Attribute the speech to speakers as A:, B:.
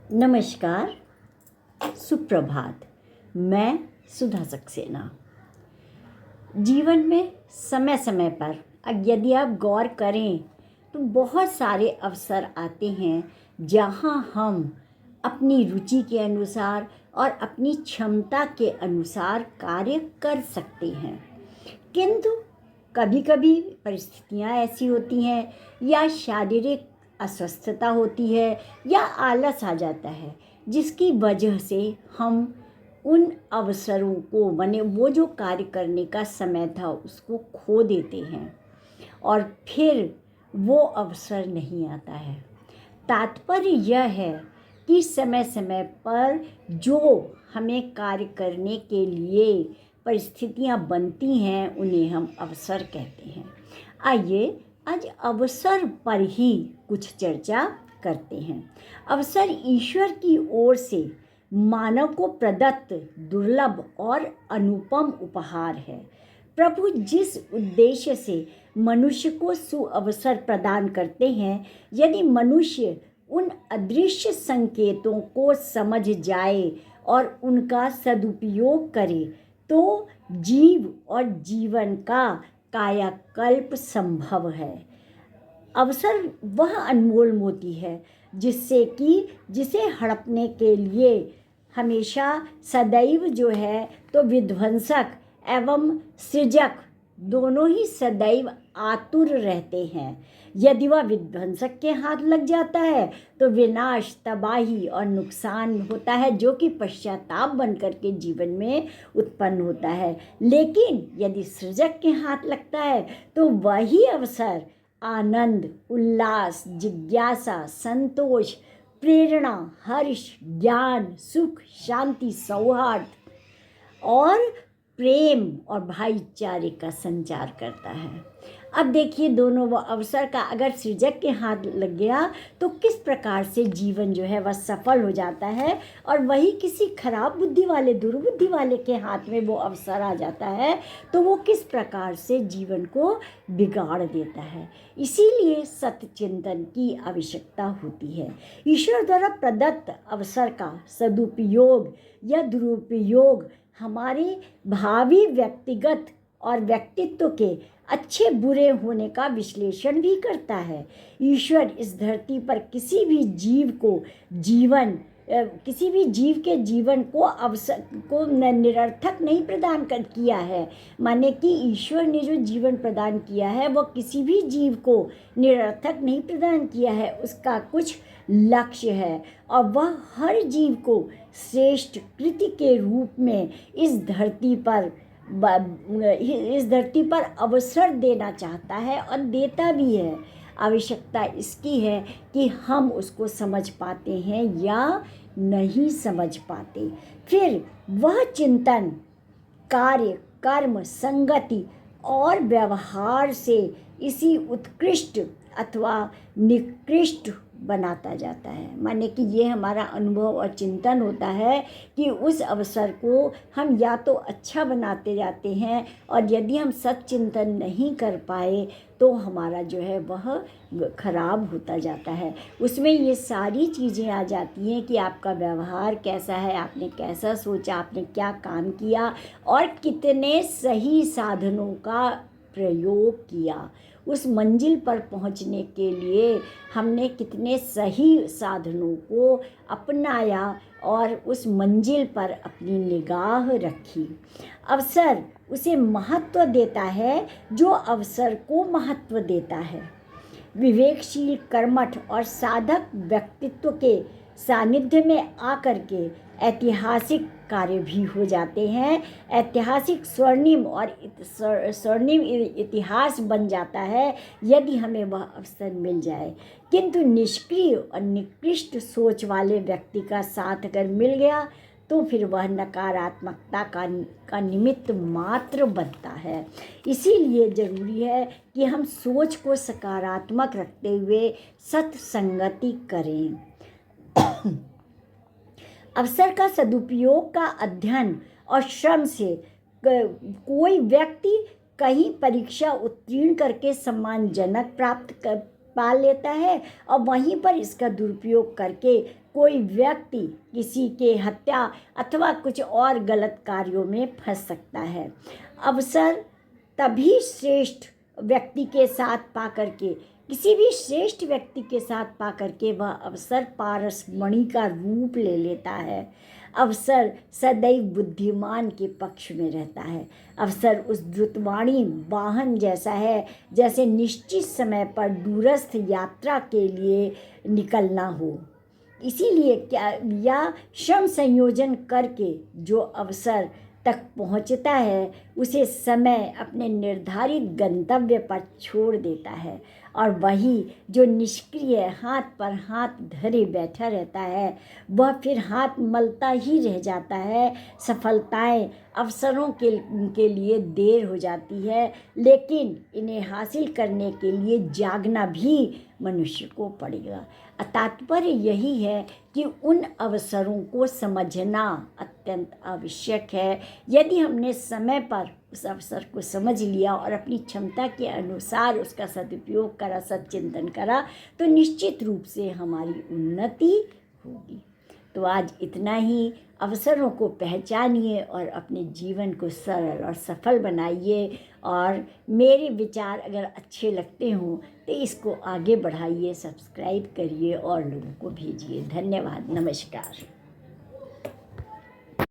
A: नमस्कार, सुप्रभात। मैं सुधा सक्सेना। जीवन में समय समय पर यदि आप गौर करें तो बहुत सारे अवसर आते हैं जहां हम अपनी रुचि के अनुसार और अपनी क्षमता के अनुसार कार्य कर सकते हैं, किंतु कभी कभी परिस्थितियां ऐसी होती हैं या शारीरिक अस्वस्थता होती है या आलस आ जाता है, जिसकी वजह से हम उन अवसरों को माने वो जो कार्य करने का समय था उसको खो देते हैं और फिर वो अवसर नहीं आता है। तात्पर्य यह है कि समय समय पर जो हमें कार्य करने के लिए परिस्थितियां बनती हैं उन्हें हम अवसर कहते हैं। आइए आज अवसर पर ही कुछ चर्चा करते हैं। अवसर ईश्वर की ओर से मानव को प्रदत्त दुर्लभ और अनुपम उपहार है। प्रभु जिस उद्देश्य से मनुष्य को सुअवसर प्रदान करते हैं, यदि मनुष्य उन अदृश्य संकेतों को समझ जाए और उनका सदुपयोग करे तो जीव और जीवन का कायाकल्प संभव है। अवसर वह अनमोल मोती है जिसे हड़पने के लिए हमेशा सदैव जो है तो विध्वंसक एवं सृजक दोनों ही सदैव आतुर रहते हैं। यदि वह विध्वंसक के हाथ लग जाता है तो विनाश, तबाही और नुकसान होता है, जो कि पश्चाताप बनकर के जीवन में उत्पन्न होता है। लेकिन यदि सृजक के हाथ लगता है तो वही अवसर आनंद, उल्लास, जिज्ञासा, संतोष, प्रेरणा, हर्ष, ज्ञान, सुख, शांति, सौहार्द और प्रेम और भाईचारे का संचार करता है। अब देखिए, दोनों वो अवसर का अगर सृजक के हाथ लग गया तो किस प्रकार से जीवन जो है वह सफल हो जाता है, और वही किसी खराब बुद्धि वाले, दुर्बुद्धि वाले के हाथ में वो अवसर आ जाता है तो वो किस प्रकार से जीवन को बिगाड़ देता है। इसीलिए सत्य चिंतन की आवश्यकता होती है। ईश्वर द्वारा प्रदत्त अवसर का सदुपयोग या दुरुपयोग हमारे भावी व्यक्तिगत और व्यक्तित्व के अच्छे बुरे होने का विश्लेषण भी करता है। ईश्वर इस धरती पर किसी भी जीव के जीवन को अवसर को निरर्थक नहीं प्रदान कर किया है। माने कि ईश्वर ने जो जीवन प्रदान किया है वह किसी भी जीव को निरर्थक नहीं प्रदान किया है, उसका कुछ लक्ष्य है और वह हर जीव को श्रेष्ठ कृति के रूप में इस धरती पर अवसर देना चाहता है और देता भी है। आवश्यकता इसकी है कि हम उसको समझ पाते हैं या नहीं समझ पाते। फिर वह चिंतन कार्य, कर्म, संगति और व्यवहार से इसी उत्कृष्ट अथवा निकृष्ट बनाता जाता है। माने कि ये हमारा अनुभव और चिंतन होता है कि उस अवसर को हम या तो अच्छा बनाते जाते हैं, और यदि हम सच्चिंतन नहीं कर पाए तो हमारा जो है वह खराब होता जाता है। उसमें ये सारी चीज़ें आ जाती हैं कि आपका व्यवहार कैसा है, आपने कैसा सोचा, आपने क्या काम किया और कितने सही साधनों का प्रयोग किया। उस मंजिल पर पहुंचने के लिए हमने कितने सही साधनों को अपनाया और उस मंजिल पर अपनी निगाह रखी। अवसर उसे महत्व देता है जो अवसर को महत्व देता है। विवेकशील, कर्मठ और साधक व्यक्तित्व के सानिध्य में आकर के ऐतिहासिक कार्य भी हो जाते हैं। ऐतिहासिक स्वर्णिम इतिहास बन जाता है यदि हमें वह अवसर मिल जाए। किंतु निष्क्रिय और निकृष्ट सोच वाले व्यक्ति का साथ अगर मिल गया तो फिर वह नकारात्मकता का निमित्त मात्र बनता है। इसीलिए जरूरी है कि हम सोच को सकारात्मक रखते हुए सत्संगति करें। अवसर का सदुपयोग का अध्ययन और श्रम से कोई व्यक्ति कहीं परीक्षा उत्तीर्ण करके सम्मानजनक पा लेता है और वहीं पर इसका दुरुपयोग करके कोई व्यक्ति किसी के हत्या अथवा कुछ और गलत कार्यों में फंस सकता है। अवसर तभी श्रेष्ठ व्यक्ति के साथ पा करके, किसी भी श्रेष्ठ व्यक्ति के साथ पा करके वह अवसर पारसमणि का रूप ले लेता है। अवसर सदैव बुद्धिमान के पक्ष में रहता है। अवसर उस द्रुतवाणी वाहन जैसा है जैसे निश्चित समय पर दूरस्थ यात्रा के लिए निकलना हो। इसीलिए क्या या श्रम संयोजन करके जो अवसर तक पहुंचता है उसे समय अपने निर्धारित गंतव्य पर छोड़ देता है, और वही जो निष्क्रिय हाथ पर हाथ धरे बैठा रहता है वह फिर हाथ मलता ही रह जाता है। सफलताएं अवसरों के लिए देर हो जाती है, लेकिन इन्हें हासिल करने के लिए जागना भी मनुष्य को पड़ेगा। तात्पर्य यही है कि उन अवसरों को समझना अत्यंत आवश्यक है। यदि हमने समय पर उस अवसर को समझ लिया और अपनी क्षमता के अनुसार उसका सदुपयोग करा, सच्चिंतन करा, तो निश्चित रूप से हमारी उन्नति होगी। तो आज इतना ही। अवसरों को पहचानिए और अपने जीवन को सरल और सफल बनाइए। और मेरे विचार अगर अच्छे लगते हों तो इसको आगे बढ़ाइए, सब्सक्राइब करिए और लोगों को भेजिए। धन्यवाद। नमस्कार।